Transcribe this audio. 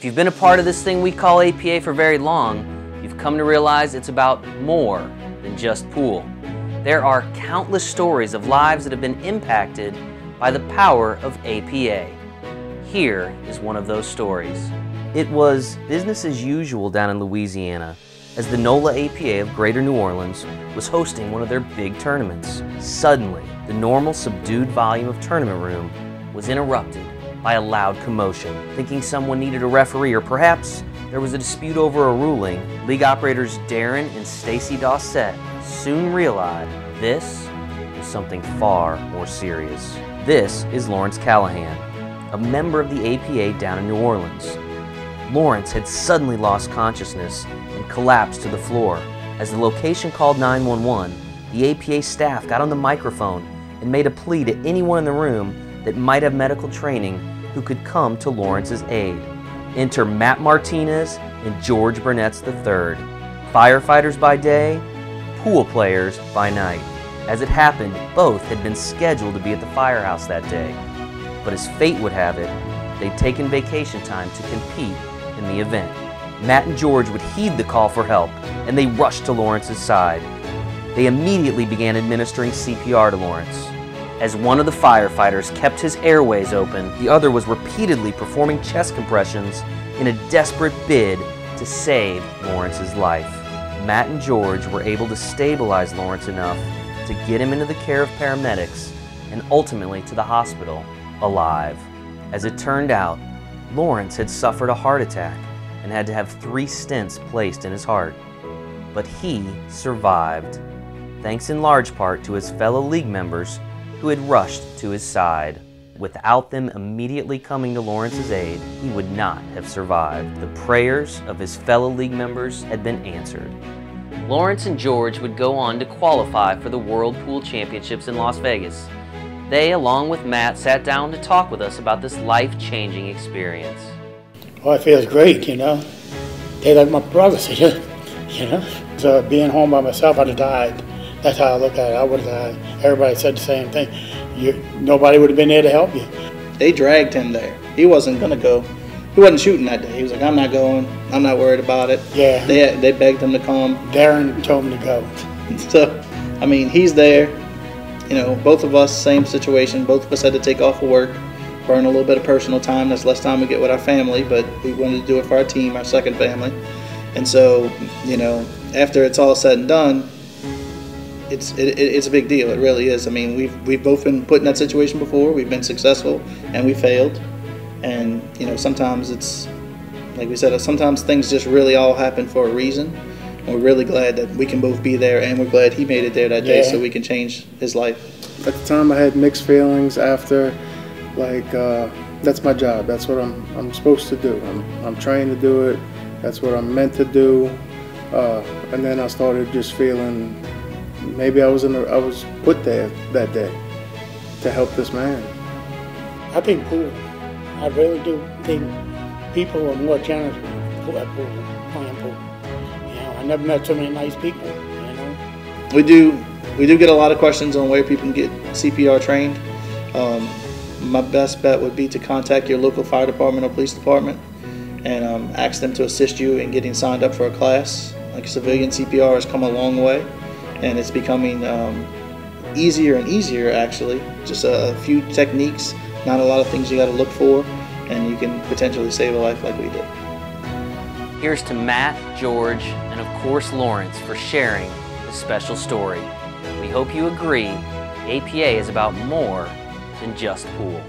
If you've been a part of this thing we call APA for very long, you've come to realize it's about more than just pool. There are countless stories of lives that have been impacted by the power of APA. Here is one of those stories. It was business as usual down in Louisiana as the NOLA APA of Greater New Orleans was hosting one of their big tournaments. Suddenly, the normal subdued volume of tournament room was interrupted by a loud commotion. Thinking someone needed a referee, or perhaps there was a dispute over a ruling, league operators Darren and Stacy Dawsett soon realized this was something far more serious. This is Lawrence Callahan, a member of the APA down in New Orleans. Lawrence had suddenly lost consciousness and collapsed to the floor. As the location called 911, the APA staff got on the microphone and made a plea to anyone in the room that might have medical training who could come to Lawrence's aid. Enter Matt Martinez and George Burnetts III, firefighters by day, pool players by night. As it happened, both had been scheduled to be at the firehouse that day. But as fate would have it, they'd taken vacation time to compete in the event. Matt and George would heed the call for help, and they rushed to Lawrence's side. They immediately began administering CPR to Lawrence. As one of the firefighters kept his airways open, the other was repeatedly performing chest compressions in a desperate bid to save Lawrence's life. Matt and George were able to stabilize Lawrence enough to get him into the care of paramedics and ultimately to the hospital alive. As it turned out, Lawrence had suffered a heart attack and had to have 3 stents placed in his heart. But he survived, thanks in large part to his fellow league members who had rushed to his side. Without them immediately coming to Lawrence's aid, he would not have survived. The prayers of his fellow league members had been answered. Lawrence and George would go on to qualify for the World Pool Championships in Las Vegas. They, along with Matt, sat down to talk with us about this life-changing experience. Oh, it feels great, you know. They're like my brothers, you know. So being home by myself, I'd have died. That's how I look at it. I would have died. Everybody said the same thing. Nobody would have been there to help you. They dragged him there. He wasn't going to go. He wasn't shooting that day. He was like, I'm not going. I'm not worried about it. Yeah. They begged him to come. Darren told me to go. So, I mean, he's there. You know, both of us, same situation. Both of us had to take off of work, burn a little bit of personal time. That's less time we get with our family, but we wanted to do it for our team, our second family. And so, you know, after it's all said and done, it's a big deal. It really is. I mean, we've both been put in that situation before. We've been successful and we failed. And you know, sometimes it's like we said. Sometimes things just really all happen for a reason. And we're really glad that we can both be there, and we're glad he made it there that day, so we can change his life. At the time, I had mixed feelings. After, like, that's my job. That's what I'm supposed to do. I'm trained to do it. That's what I'm meant to do. And then I started just feeling maybe I was put there that day to help this man. I think pool. I really do think people are more generous at pool, playing pool. You know, I never met so many nice people. You know. We do get a lot of questions on where people can get CPR trained. My best bet would be to contact your local fire department or police department and ask them to assist you in getting signed up for a class. Like civilian CPR has come a long way, and it's becoming easier and easier actually. Just a few techniques, not a lot of things you got to look for, and you can potentially save a life like we did. Here's to Matt, George, and of course Lawrence for sharing this special story. We hope you agree, APA is about more than just pool.